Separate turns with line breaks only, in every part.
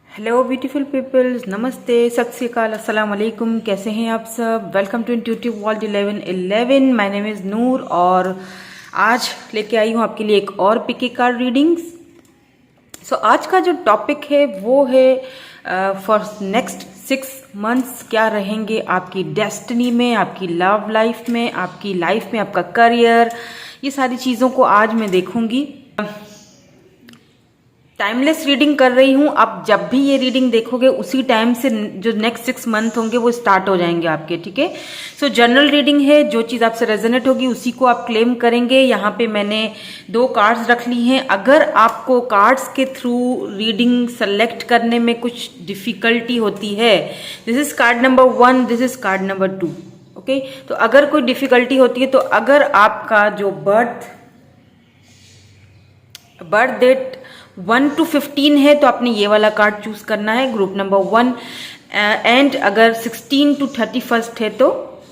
Hello beautiful peoples, नमस्ते, सत श्री अकाल, अस्सलाम वालेकुम। कैसे हैं आप सब? Welcome to intuitive world 1111। My name is Noor और आज लेके आई हूँ आपके लिए एक और पिकी कार्ड रीडिंग्स। सो आज का जो टॉपिक है वो है फॉर नेक्स्ट 6 मंथ्स क्या रहेंगे आपकी डेस्टिनी में, आपकी लव लाइफ में, आपकी लाइफ में, आपका करियर, ये सारी चीज़ों को आज मैं देखूंगी। टाइमलेस रीडिंग कर रही हूँ। आप जब भी ये रीडिंग देखोगे उसी टाइम से जो नेक्स्ट 6 मंथ होंगे वो स्टार्ट हो जाएंगे आपके, ठीक है। सो जनरल रीडिंग है, जो चीज़ आपसे रेजोनेट होगी उसी को आप क्लेम करेंगे। यहाँ पे मैंने 2 कार्ड्स रख ली हैं। अगर आपको कार्ड्स के थ्रू रीडिंग सेलेक्ट करने में कुछ डिफिकल्टी होती है, this is called number 1, this is called number 2, okay. तो अगर कोई डिफिकल्टी होती है तो अगर आपका जो बर्थ डेट 1 to 15 है तो आपने ये वाला कार्ड चूज करना है, ग्रुप नंबर 1। एंड अगर 16 to 31 है तो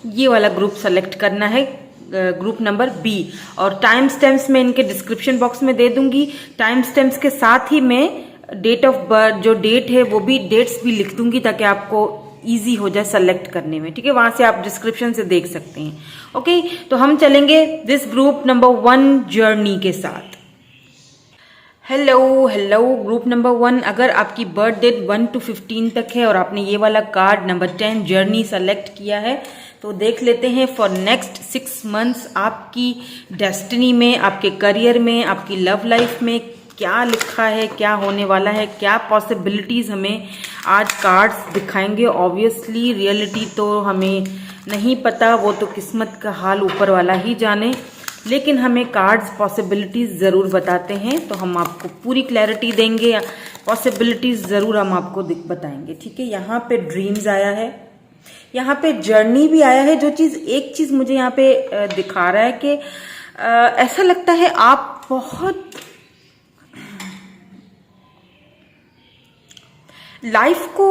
ये वाला ग्रुप सेलेक्ट करना है, ग्रुप नंबर बी। और टाइम स्टैम्प्स मैं इनके डिस्क्रिप्शन बॉक्स में दे दूंगी। टाइम स्टैम्प्स के साथ ही मैं डेट ऑफ बर्थ, जो डेट है वो भी, डेट्स भी लिख दूंगी ताकि आपको इजी हो जाए सेलेक्ट करने में, ठीक है। वहां से आप डिस्क्रिप्शन से देख सकते हैं, ओके। तो हम चलेंगे दिस ग्रुप नंबर 1 जर्नी के साथ। हेलो ग्रुप नंबर 1, अगर आपकी बर्थ डेट 1 to 15 तक है और आपने ये वाला कार्ड नंबर 10 जर्नी सेलेक्ट किया है तो देख लेते हैं फॉर नेक्स्ट 6 मंथ्स आपकी डेस्टिनी में, आपके करियर में, आपकी लव लाइफ में क्या लिखा है, क्या होने वाला है, क्या पॉसिबिलिटीज हमें आज कार्ड्स दिखाएंगे। ऑब्वियसली रियलिटी तो हमें नहीं पता, वो तो किस्मत का हाल ऊपर वाला ही जाने, लेकिन हमें कार्ड्स पॉसिबिलिटीज ज़रूर बताते हैं। तो हम आपको पूरी क्लैरिटी देंगे, पॉसिबिलिटीज ज़रूर हम आपको बताएंगे, ठीक है। यहाँ पे ड्रीम्स आया है, यहाँ पे जर्नी भी आया है। एक चीज़ मुझे यहाँ पे दिखा रहा है कि ऐसा लगता है आप बहुत लाइफ को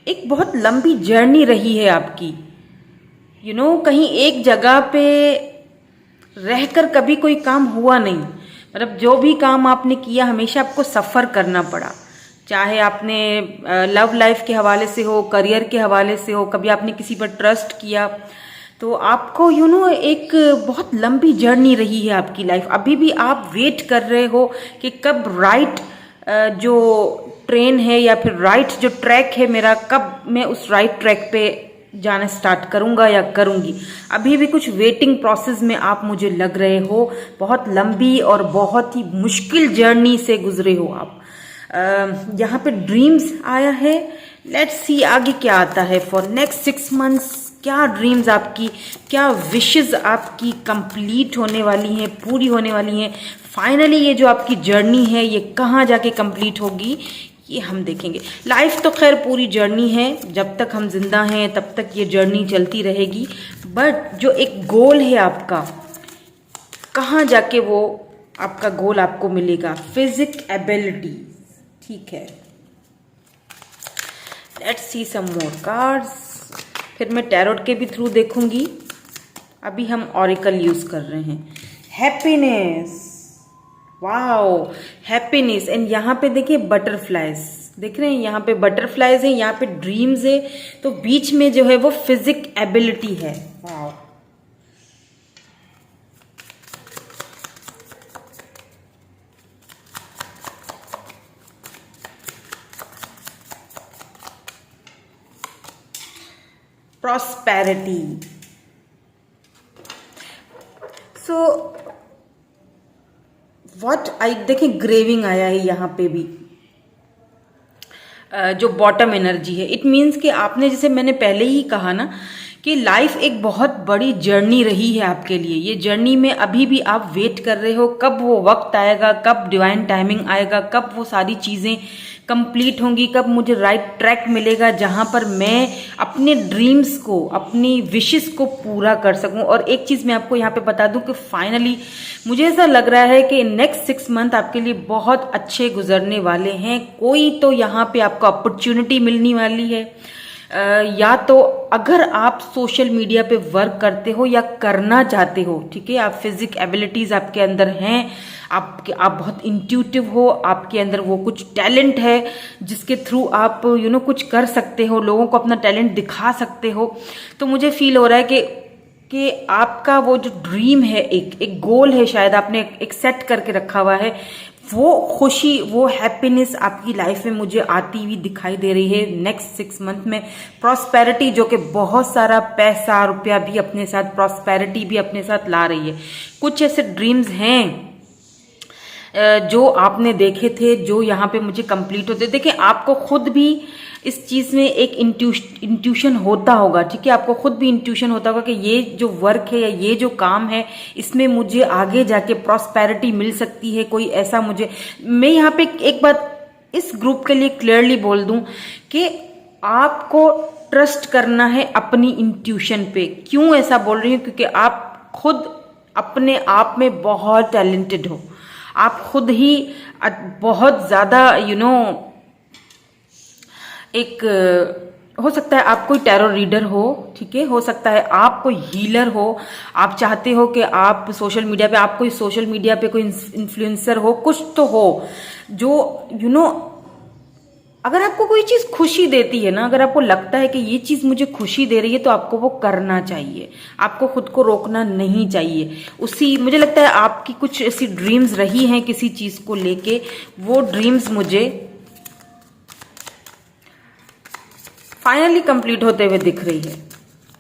एक बहुत लंबी जर्नी रही है आपकी, कहीं एक जगह पे रहकर कभी कोई काम हुआ नहीं। मतलब जो भी काम आपने किया हमेशा आपको सफ़र करना पड़ा, चाहे आपने लव लाइफ के हवाले से हो, करियर के हवाले से हो, कभी आपने किसी पर ट्रस्ट किया तो आपको एक बहुत लंबी जर्नी रही है आपकी लाइफ। अभी भी आप वेट कर रहे हो कि कब राइट जो ट्रेन है या फिर राइट जो ट्रैक है मेरा, कब मैं उस राइट ट्रैक पे जाना स्टार्ट करूंगा या करूंगी। अभी भी कुछ वेटिंग प्रोसेस में आप मुझे लग रहे हो, बहुत लंबी और बहुत ही मुश्किल जर्नी से गुजरे हो आप। यहाँ पे ड्रीम्स आया है। लेट्स सी आगे क्या आता है फॉर नेक्स्ट 6 मंथ्स। क्या ड्रीम्स आपकी, क्या विशेस आपकी कंप्लीट होने वाली हैं, पूरी होने वाली हैं। फाइनली ये जो आपकी जर्नी है ये कहाँ जाके कंप्लीट होगी ये हम देखेंगे। लाइफ तो खैर पूरी जर्नी है, जब तक हम जिंदा हैं तब तक ये जर्नी चलती रहेगी। बट जो एक गोल है आपका, कहाँ जाके वो आपका गोल आपको मिलेगा, फिजिक एबिलिटी, ठीक है। Let's see some more cards. फिर मैं टैरोट के भी थ्रू देखूंगी, अभी हम ऑरिकल यूज कर रहे हैं। Happiness, wow, happiness. एंड यहाँ पे देखिए बटरफ्लाइज देख रहे हैं, यहाँ पे बटरफ्लाइज है, यहाँ पे ड्रीम्स है, तो बीच में जो है वो फिजिक एबिलिटी है। Wow, prosperity. So what I देखिए ग्रेविंग आया है यहाँ पे भी, जो बॉटम एनर्जी है। इट मीन्स कि आपने, जैसे मैंने पहले ही कहा ना कि लाइफ एक बहुत बड़ी जर्नी रही है आपके लिए। ये जर्नी में अभी भी आप वेट कर रहे हो कब वो वक्त आएगा, कब डिवाइन टाइमिंग आएगा, कब वो सारी चीज़ें कंप्लीट होंगी, कब मुझे राइट ट्रैक मिलेगा जहाँ पर मैं अपने ड्रीम्स को, अपनी विशेस को पूरा कर सकूं। और एक चीज़ मैं आपको यहाँ पे बता दूं कि फाइनली मुझे ऐसा लग रहा है कि नेक्स्ट 6 मंथ आपके लिए बहुत अच्छे गुजरने वाले हैं। कोई तो यहाँ पे आपको अपॉर्चुनिटी मिलने वाली है, या तो अगर आप सोशल मीडिया पे वर्क करते हो या करना चाहते हो, ठीक है, आप फिजिक एबिलिटीज आपके अंदर हैं, आप बहुत इंट्यूटिव हो, आपके अंदर वो कुछ टैलेंट है जिसके थ्रू आप कुछ कर सकते हो, लोगों को अपना टैलेंट दिखा सकते हो। तो मुझे फील हो रहा है कि आपका वो जो ड्रीम है, एक गोल है, शायद आपने एक सेट करके रखा हुआ है, वो खुशी, वो हैप्पीनेस आपकी लाइफ में मुझे आती हुई दिखाई दे रही है नेक्स्ट 6 मंथ में। प्रॉस्पेरिटी, जो कि बहुत सारा पैसा रुपया भी अपने साथ, प्रॉस्पेरिटी भी अपने साथ ला रही है। कुछ ऐसे ड्रीम्स हैं जो आपने देखे थे, जो यहाँ पे मुझे कंप्लीट होते। देखिए, आपको खुद भी इस चीज में एक इंट्यूशन होता होगा, ठीक है, आपको खुद भी इंट्यूशन होता होगा कि ये जो वर्क है या ये जो काम है, इसमें मुझे आगे जाके प्रॉस्पेरिटी मिल सकती है। कोई ऐसा मैं यहाँ पे एक बात इस ग्रुप के लिए क्लियरली बोल दूं कि आपको ट्रस्ट करना है अपनी इंट्यूशन पे। क्यों ऐसा बोल रही हूँ? क्योंकि आप खुद अपने आप में बहुत टैलेंटेड हो, आप खुद ही बहुत ज्यादा एक हो सकता है आप कोई टैरो रीडर हो, ठीक है, हो सकता है आप कोई हीलर हो, आप चाहते हो कि आप सोशल मीडिया पे, आप कोई सोशल मीडिया पे कोई इन्फ्लुएंसर हो, कुछ तो हो जो अगर आपको कोई चीज खुशी देती है ना, अगर आपको लगता है कि ये चीज मुझे खुशी दे रही है, तो आपको वो करना चाहिए, आपको खुद को रोकना नहीं चाहिए। मुझे लगता है आपकी कुछ ऐसी ड्रीम्स रही हैं किसी चीज को लेके, वो ड्रीम्स मुझे फाइनली कंप्लीट होते हुए दिख रही है।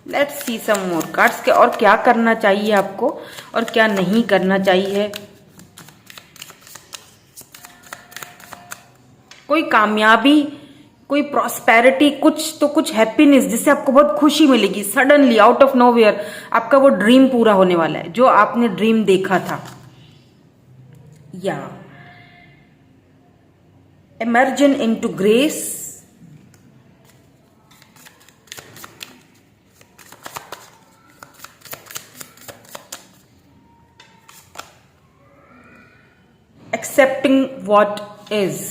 Let's see some more cards के, और क्या करना चाहिए आपको और क्या नहीं करना चाहिए। कोई कामयाबी, कोई प्रॉस्पेरिटी, कुछ हैप्पीनेस जिससे आपको बहुत खुशी मिलेगी सडनली आउट ऑफ नोवेयर। आपका वो ड्रीम पूरा होने वाला है जो आपने ड्रीम देखा था। या immersion into grace, accepting what is.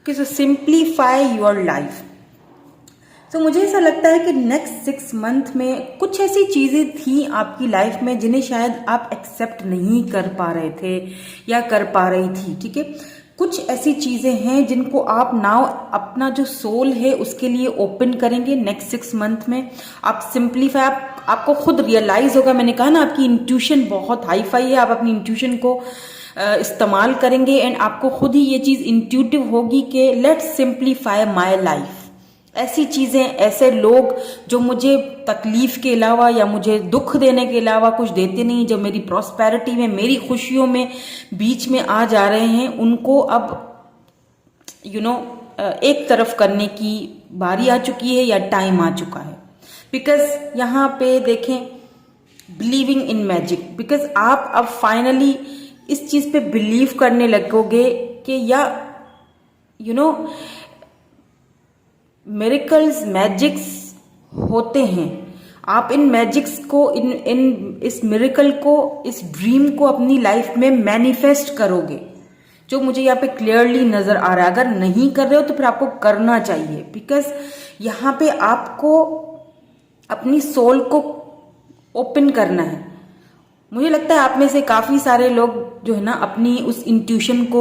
So simplify your life. तो मुझे ऐसा लगता है कि नेक्स्ट 6 मंथ में कुछ ऐसी चीजें थी आपकी लाइफ में जिन्हें शायद आप एक्सेप्ट नहीं कर पा रहे थे या कर पा रही थी, ठीक है। कुछ ऐसी चीजें हैं जिनको आप नाउ अपना जो सोल है उसके लिए ओपन करेंगे नेक्स्ट 6 मंथ में। आप सिंप्लीफाई, आपको खुद रियलाइज होगा, मैंने कहा ना आपकी इंट्यूशन बहुत हाई फाई है, आप अपनी इंट्यूशन को इस्तेमाल करेंगे एंड आपको खुद ही ये चीज इंट्यूटिव होगी कि लेट्स सिंप्लीफाई माय लाइफ। ऐसी चीजें, ऐसे लोग जो मुझे तकलीफ के अलावा या मुझे दुख देने के अलावा कुछ देते नहीं, जो मेरी प्रॉस्पेरिटी में, मेरी खुशियों में बीच में आ जा रहे हैं, उनको अब एक तरफ करने की बारी आ चुकी है या टाइम आ चुका है। बिकॉज यहाँ पे देखें, बिलीविंग इन मैजिक, बिकॉज आप अब फाइनली इस चीज पे बिलीव करने लगोगे कि या मिरेकल्स, मैजिक्स होते हैं। आप इन मैजिक्स को, इस मिरेकल को, इस ड्रीम को अपनी लाइफ में मैनिफेस्ट करोगे, जो मुझे यहाँ पे क्लियरली नजर आ रहा है। अगर नहीं कर रहे हो तो फिर आपको करना चाहिए, बिकॉज यहाँ पे आपको अपनी सोल को ओपन करना है। मुझे लगता है आप में से काफी सारे लोग जो है ना अपनी उस इंट्यूशन को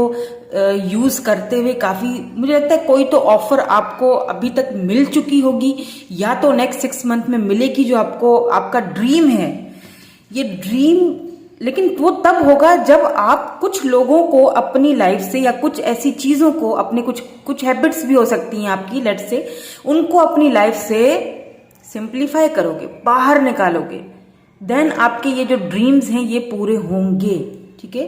यूज करते हुए काफी, मुझे लगता है कोई तो ऑफर आपको अभी तक मिल चुकी होगी या तो नेक्स्ट 6 मंथ में मिलेगी, जो आपको आपका ड्रीम है। ये ड्रीम लेकिन वो तब होगा जब आप कुछ लोगों को अपनी लाइफ से या कुछ ऐसी चीजों को, अपने कुछ हैबिट्स भी हो सकती हैं आपकी, लेट से, उनको अपनी लाइफ से सिंप्लीफाई करोगे, बाहर निकालोगे, देन आपके ये जो ड्रीम्स हैं ये पूरे होंगे, ठीक है।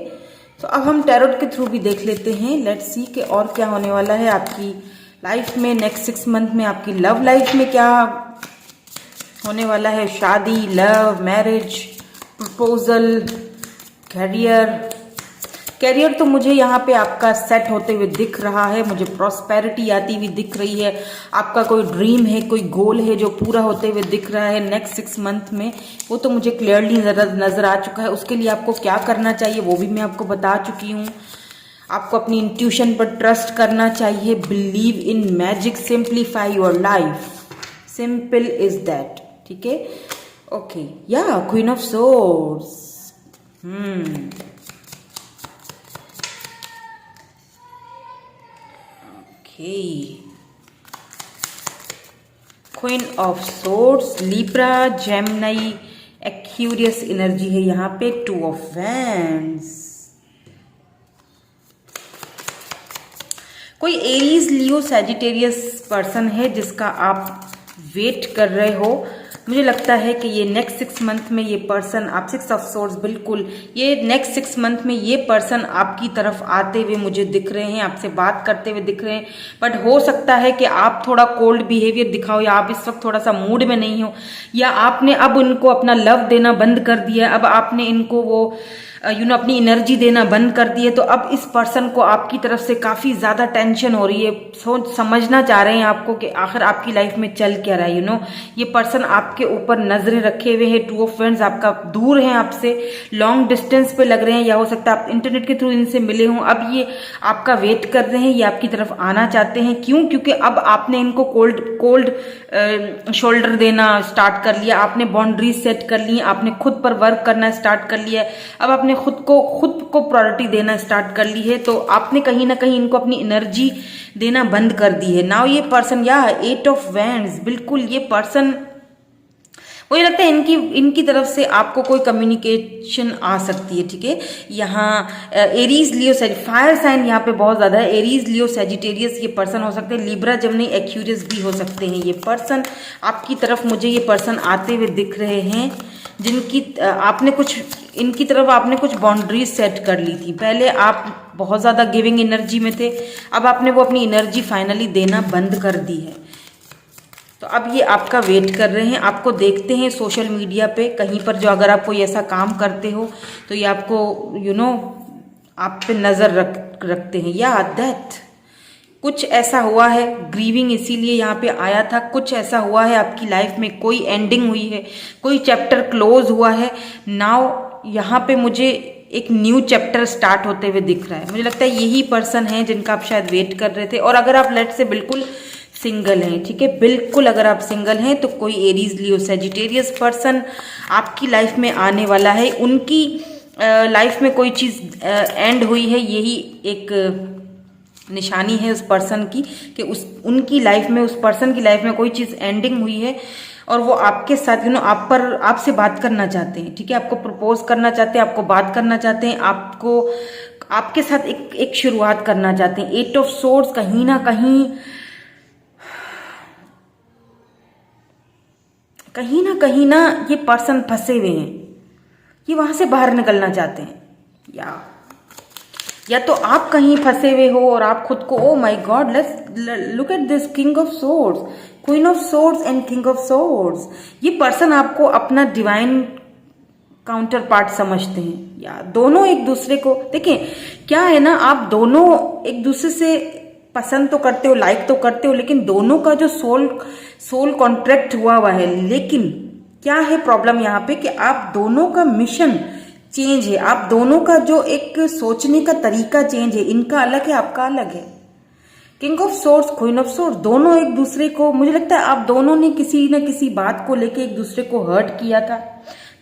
तो अब हम टैरोट के थ्रू भी देख लेते हैं, लेट्स सी कि और क्या होने वाला है आपकी लाइफ में नेक्स्ट 6 मंथ में। आपकी लव लाइफ में क्या होने वाला है? शादी, love, marriage, proposal, career, career तो मुझे यहाँ पे आपका सेट होते हुए दिख रहा है, मुझे प्रॉस्पेरिटी आती हुई दिख रही है। आपका कोई ड्रीम है, कोई गोल है जो पूरा होते हुए दिख रहा है नेक्स्ट 6 मंथ में, वो तो मुझे क्लियरली नजर आ चुका है। उसके लिए आपको क्या करना चाहिए वो भी मैं आपको बता चुकी हूँ। आपको अपनी इंट्यूशन पर ट्रस्ट करना चाहिए। Believe in magic, simplify your life, simple is that. ठीक है, ओके, या queen of swords. Queen of swords, Libra, Gemini, Aquarius energy है यहाँ पे। 2 ऑफ वैंड्स, कोई एरीज, लियो, सैजिटेरियस पर्सन है जिसका आप वेट कर रहे हो। मुझे लगता है कि ये नेक्स्ट 6 मंथ में ये पर्सन आप 6 ऑफ सोर्ड्स, बिल्कुल ये नेक्स्ट 6 मंथ में ये पर्सन आपकी तरफ आते हुए मुझे दिख रहे हैं, आपसे बात करते हुए दिख रहे हैं। बट हो सकता है कि आप थोड़ा कोल्ड बिहेवियर दिखाओ, या आप इस वक्त थोड़ा सा मूड में नहीं हो, या आपने अब इनको अपना लव देना बंद कर दिया, अब आपने इनको वो अपनी एनर्जी देना बंद कर दी है। तो अब इस पर्सन को आपकी तरफ से काफी ज्यादा टेंशन हो रही है, सोच समझना चाह रहे हैं आपको कि आखिर आपकी लाइफ में चल क्या रहा है। ये पर्सन आपके ऊपर नजरें रखे हुए हैं। 2 ऑफ वैंड्स, आपका दूर है आपसे, लॉन्ग डिस्टेंस पे लग रहे हैं, या हो सकता है आप इंटरनेट के थ्रू इनसे मिले हों। अब ये आपका वेट कर रहे हैं, ये आपकी तरफ आना चाहते हैं। क्यों? क्योंकि अब आपने इनको कोल्ड शोल्डर देना स्टार्ट कर लिया, आपने बाउंड्रीज सेट कर ली, आपने खुद पर वर्क करना स्टार्ट कर लिया, अब आपने खुद को प्रायोरिटी देना स्टार्ट कर ली है। तो आपने कहीं ना कहीं इनको अपनी एनर्जी देना बंद कर दी है। नाउ ये पर्सन, या 8 ऑफ वैंड्स, बिल्कुल ये पर्सन, मुझे लगता है इनकी तरफ से आपको कोई कम्युनिकेशन आ सकती है। ठीक है, यहाँ एरीज, लियो, फायर साइन यहाँ पे बहुत ज्यादा है। एरीज, लियो, सैजिटेरियस ये पर्सन हो सकते हैं। लिब्रा, जेमिनी, एक्यूरियस भी हो सकते हैं। ये पर्सन आपकी तरफ, मुझे ये पर्सन आते हुए दिख रहे हैं जिनकी आपने कुछ, इनकी तरफ आपने कुछ बाउंड्रीज सेट कर ली थी। पहले आप बहुत ज्यादा गिविंग एनर्जी में थे, अब आपने वो अपनी एनर्जी फाइनली देना बंद कर दी है। तो अब ये आपका वेट कर रहे हैं, आपको देखते हैं सोशल मीडिया पे कहीं पर, जो अगर आप कोई ऐसा काम करते हो तो ये आपको आप पे नजर रखते हैं। या डेथ, कुछ ऐसा हुआ है, ग्रीविंग इसीलिए यहाँ पे आया था। कुछ ऐसा हुआ है आपकी लाइफ में, कोई एंडिंग हुई है, कोई चैप्टर क्लोज हुआ है। नाउ यहाँ पे मुझे एक न्यू चैप्टर स्टार्ट होते हुए दिख रहा है। मुझे लगता है यही पर्सन है जिनका आप शायद वेट कर रहे थे। और अगर आप लेट से बिल्कुल सिंगल हैं, ठीक है, बिल्कुल अगर आप सिंगल हैं तो कोई एरीज, लियो, सैजिटेरियस पर्सन आपकी लाइफ में आने वाला है। उनकी लाइफ में कोई चीज एंड हुई है, यही एक निशानी है उस पर्सन की कि उनकी लाइफ में, उस पर्सन की लाइफ में कोई चीज एंडिंग हुई है और वो आपके साथ आपसे बात करना चाहते हैं। ठीक है, आपको प्रपोज करना चाहते हैं, आपको बात करना चाहते हैं, आपके साथ एक शुरुआत करना चाहते हैं। 8 ऑफ सोर्ड्स, कहीं ना ये पर्सन फंसे हुए हैं, ये वहां से बाहर निकलना चाहते हैं। या तो आप कहीं फंसे हुए हो और आप खुद को, oh my God, let's look at this king of swords, queen of swords and king of swords. ये पर्सन आपको अपना डिवाइन काउंटर पार्ट समझते हैं, या दोनों एक दूसरे को, देखिए क्या है ना, आप दोनों एक दूसरे से पसंद तो करते हो, लाइक तो करते हो, लेकिन दोनों का जो सोल कॉन्ट्रैक्ट हुआ है। लेकिन क्या है प्रॉब्लम यहाँ पे कि आप दोनों का मिशन चेंज है, आप दोनों का जो एक सोचने का तरीका चेंज है। इनका अलग है, आपका अलग है। King of swords, queen of swords, दोनों एक दूसरे को, मुझे लगता है आप दोनों ने किसी न किसी बात को लेके एक दूसरे को हर्ट किया था।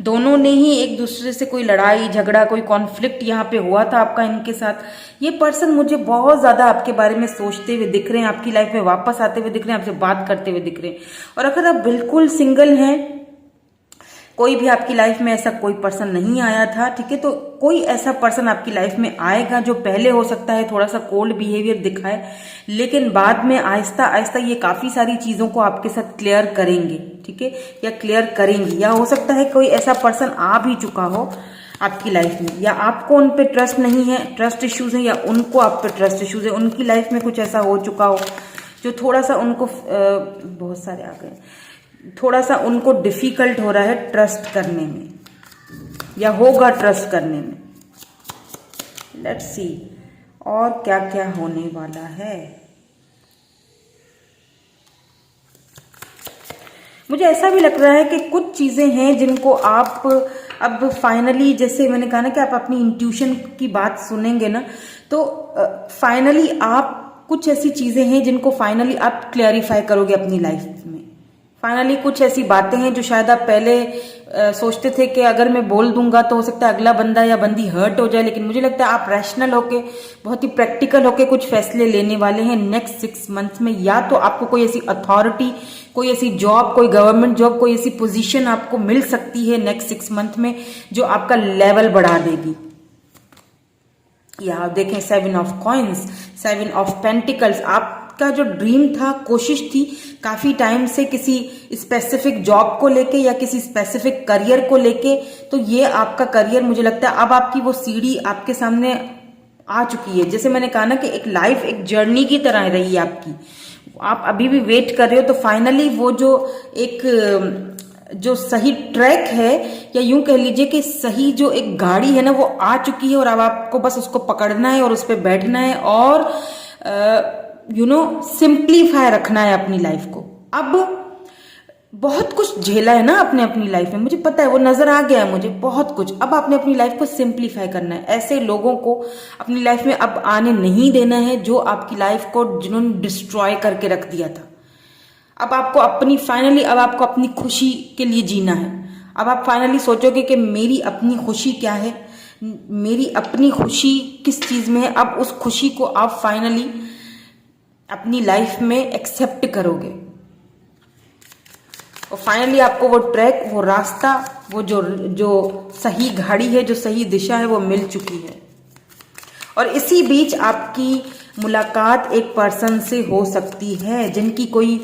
दोनों ने ही एक दूसरे से कोई लड़ाई झगड़ा, कोई कॉन्फ्लिक्ट यहाँ पे हुआ था आपका इनके साथ। ये पर्सन मुझे बहुत ज्यादा आपके बारे में सोचते हुए दिख रहे हैं, आपकी लाइफ में वापस आते हुए दिख रहे हैं, आपसे बात करते हुए दिख रहे हैं। और अगर आप बिल्कुल सिंगल हैं, कोई भी आपकी लाइफ में ऐसा कोई पर्सन नहीं आया था, ठीक है, तो कोई ऐसा पर्सन आपकी लाइफ में आएगा जो पहले हो सकता है थोड़ा सा कोल्ड बिहेवियर दिखाए, लेकिन बाद में आहिस्ता आहिस्ता ये काफी सारी चीजों को आपके साथ क्लियर करेंगे। ठीक है, या क्लियर करेंगी। या हो सकता है कोई ऐसा पर्सन आ भी चुका हो आपकी लाइफ में, या आपको उन पे ट्रस्ट नहीं है, ट्रस्ट इश्यूज है, या उनको आप पे ट्रस्ट इश्यूज है। उनकी लाइफ में कुछ ऐसा हो चुका हो जो थोड़ा सा उनको बहुत सारे आ गए, थोड़ा सा उनको डिफिकल्ट हो रहा है ट्रस्ट करने में, या होगा ट्रस्ट करने में। लेट्स सी और क्या क्या होने वाला है। मुझे ऐसा भी लग रहा है कि कुछ चीजें हैं जिनको आप अब फाइनली, जैसे मैंने कहा ना कि आप अपनी इंट्यूशन की बात सुनेंगे ना, तो फाइनली आप कुछ ऐसी चीजें हैं जिनको फाइनली आप क्लैरिफाई करोगे अपनी लाइफ में। फाइनली कुछ ऐसी बातें हैं जो शायद आप पहले सोचते थे कि अगर मैं बोल दूंगा तो हो सकता है अगला बंदा या बंदी हर्ट हो जाए, लेकिन मुझे लगता है आप रैशनल होके, बहुत ही प्रैक्टिकल होके कुछ फैसले लेने वाले हैं नेक्स्ट 6 मंथ्स में। या तो आपको कोई ऐसी अथॉरिटी, कोई ऐसी जॉब, कोई गवर्नमेंट जॉब, कोई ऐसी पोजीशन आपको मिल सकती है नेक्स्ट 6 मंथ में जो आपका लेवल बढ़ा देगी। या आप देखें 7 ऑफ कॉइन्स, 7 ऑफ पेंटिकल्स, आपका जो ड्रीम था, कोशिश थी काफी टाइम से किसी स्पेसिफिक जॉब को लेके या किसी स्पेसिफिक करियर को लेके, तो ये आपका करियर, मुझे लगता है अब आपकी वो सीढ़ी आपके सामने आ चुकी है। जैसे मैंने कहा ना कि एक लाइफ एक जर्नी की तरह रही है आपकी, आप अभी भी वेट कर रहे हो, तो फाइनली वो जो एक जो सही ट्रैक है, या यूं कह लीजिए कि सही जो एक गाड़ी है ना, वो आ चुकी है और अब आपको बस उसको पकड़ना है और उस पर बैठना है और सिंप्लीफाई रखना है अपनी लाइफ को। अब बहुत कुछ झेला है ना आपने अपनी लाइफ में, मुझे पता है, वो नजर आ गया है मुझे बहुत कुछ। अब आपने अपनी लाइफ को सिंप्लीफाई करना है। ऐसे लोगों को अपनी लाइफ में अब आने नहीं देना है जो आपकी लाइफ को, जिन्होंने डिस्ट्रॉय करके रख दिया था। अब आपको अपनी फाइनली, अब आपको अपनी खुशी के लिए जीना है। अब आप फाइनली सोचोगे कि मेरी अपनी खुशी क्या है, मेरी अपनी खुशी किस चीज में है। अब उस खुशी को आप फाइनली अपनी लाइफ में एक्सेप्ट करोगे और फाइनली आपको वो ट्रैक, वो रास्ता, वो जो सही गाड़ी है, जो सही दिशा है, वो मिल चुकी है। और इसी बीच आपकी मुलाकात एक पर्सन से हो सकती है जिनकी कोई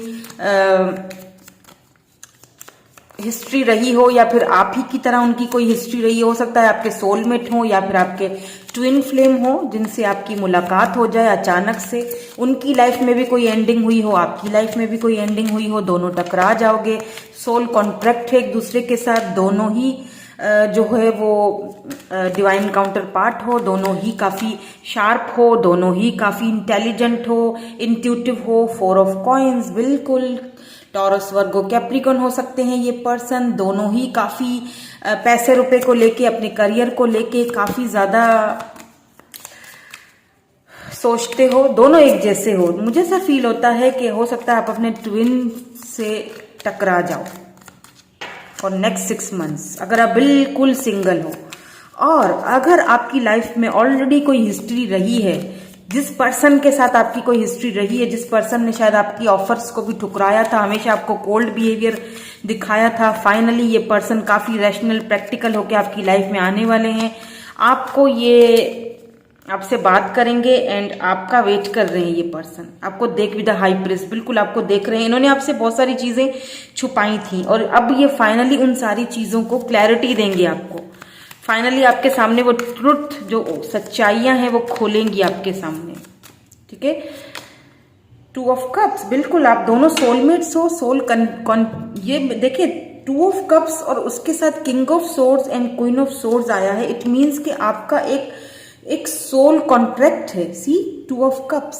हिस्ट्री रही हो, या फिर आप ही की तरह उनकी कोई हिस्ट्री रही हो सकता है आपके सोलमेट हो या फिर आपके ट्विन फ्लेम हो, जिनसे आपकी मुलाकात हो जाए अचानक से। उनकी लाइफ में भी कोई एंडिंग हुई हो, आपकी लाइफ में भी कोई एंडिंग हुई हो, दोनों टकरा जाओगे। सोल कॉन्ट्रैक्ट है एक दूसरे के साथ, दोनों ही जो है वो डिवाइन काउंटर पार्ट हो, दोनों ही काफी शार्प हो, दोनों ही काफी इंटेलिजेंट हो, इंट्यूटिव हो। 4 ऑफ कॉइन्स, बिल्कुल टॉरस, वर्गो, कैप्रिकॉर्न हो सकते हैं ये पर्सन। दोनों ही काफी पैसे रुपए को लेके, अपने करियर को लेके काफी ज्यादा सोचते हो, दोनों एक जैसे हो। मुझे ऐसा फील होता है कि हो सकता है आप अपने ट्विन से टकरा जाओ फॉर नेक्स्ट 6 मंथ्स, अगर आप बिल्कुल सिंगल हो। और अगर आपकी लाइफ में ऑलरेडी कोई हिस्ट्री रही है, जिस पर्सन के साथ आपकी कोई हिस्ट्री रही है, जिस पर्सन ने शायद आपकी ऑफर्स को भी ठुकराया था, हमेशा आपको कोल्ड बिहेवियर दिखाया था, फाइनली ये पर्सन काफी रैशनल, प्रैक्टिकल होकर आपकी लाइफ में आने वाले हैं। आपको ये आपसे बात करेंगे एंड आपका वेट कर रहे हैं ये पर्सन। आपको देख विद द हाई प्रिस्ट, बिल्कुल आपको देख रहे हैं। इन्होंने आपसे बहुत सारी चीजें छुपाई थी और अब ये फाइनली उन सारी चीजों को क्लैरिटी देंगे आपको। फाइनली आपके सामने वो ट्रुथ, जो सच्चाइयां हैं, वो खोलेंगी आपके सामने। ठीक है, 2 ऑफ कप्स, बिल्कुल आप दोनों सोलमेट्स हो। ये देखिए 2 ऑफ कप्स और उसके साथ king of swords and queen of swords आया है। इट मीन्स कि आपका एक सोल कॉन्ट्रैक्ट है। सी 2 ऑफ कप्स,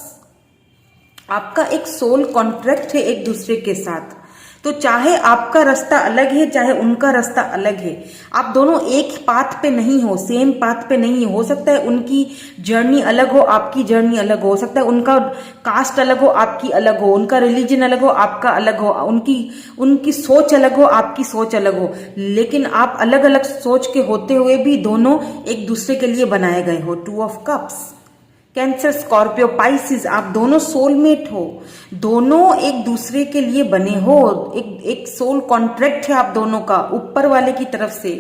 आपका एक सोल कॉन्ट्रैक्ट है एक दूसरे के साथ। तो चाहे आपका रास्ता अलग है, चाहे उनका रास्ता अलग है, आप दोनों एक पाथ पे नहीं हो, सेम पाथ पे नहीं हो सकता है उनकी जर्नी अलग हो, आपकी जर्नी अलग हो सकता है उनका कास्ट अलग हो, आपकी अलग हो, उनका रिलीजन अलग हो, आपका अलग हो, उनकी सोच अलग हो, आपकी सोच अलग हो, लेकिन आप अलग अलग सोच के होते हुए भी दोनों एक दूसरे के लिए बनाए गए हो। 2 of cups, cancer, Scorpio, Pisces, आप दोनों सोलमेट हो, दोनों एक दूसरे के लिए बने हो। एक सोल कॉन्ट्रैक्ट है आप दोनों का ऊपर वाले की तरफ से।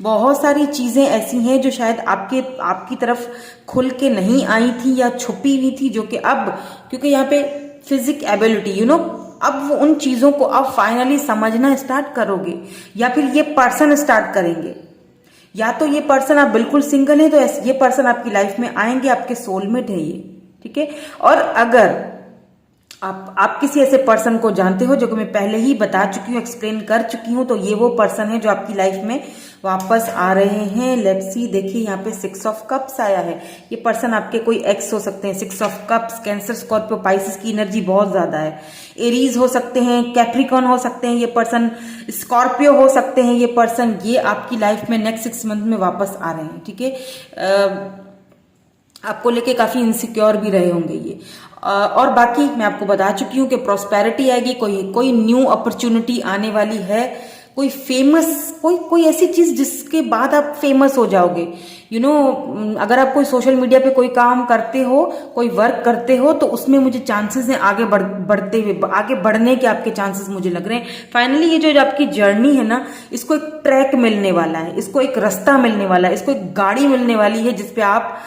बहुत सारी चीजें ऐसी हैं जो शायद आपकी तरफ खुल के नहीं आई थी या छुपी हुई थी, जो कि अब, क्योंकि यहाँ पे फिजिक एबिलिटी, अब वो उन चीजों को आप फाइनली समझना स्टार्ट करोगे, या फिर ये पर्सन स्टार्ट करेंगे। या तो ये पर्सन, आप बिल्कुल सिंगल है तो ये पर्सन आपकी लाइफ में आएंगे, आपके सोलमेट है ये। ठीक है, और अगर आप किसी ऐसे पर्सन को जानते हो जो कि मैं पहले ही बता चुकी हूँ, एक्सप्लेन कर चुकी हूँ। तो ये वो पर्सन है जो आपकी लाइफ में वापस आ रहे हैं। लेट्स सी, देखिए यहाँ पे 6 ऑफ कप्स आया है। ये पर्सन आपके कोई एक्स हो सकते हैं। 6 of cups, cancer, Scorpio, Pisces की एनर्जी बहुत ज्यादा है। एरीज हो सकते हैं, कैप्रिकॉन हो सकते हैं ये पर्सन, स्कॉर्पियो हो सकते हैं ये पर्सन। ये आपकी लाइफ में नेक्स्ट 6 मंथ में वापस आ रहे हैं, ठीक है। आपको लेके काफी इनसिक्योर भी रहे होंगे ये। और बाकी मैं आपको बता चुकी हूँ कि प्रॉस्पेरिटी आएगी, कोई न्यू अपॉर्चुनिटी आने वाली है, कोई फेमस, कोई ऐसी चीज जिसके बाद आप फेमस हो जाओगे। अगर आप कोई सोशल मीडिया पे कोई काम करते हो, कोई वर्क करते हो, तो उसमें मुझे चांसेस हैं आगे बढ़ते हुए, आगे बढ़ने के आपके चांसेस मुझे लग रहे हैं। फाइनली ये जो आपकी जर्नी है ना, इसको एक ट्रैक मिलने वाला है, इसको एक रास्ता मिलने वाला है, इसको एक गाड़ी मिलने वाली है जिसपे आप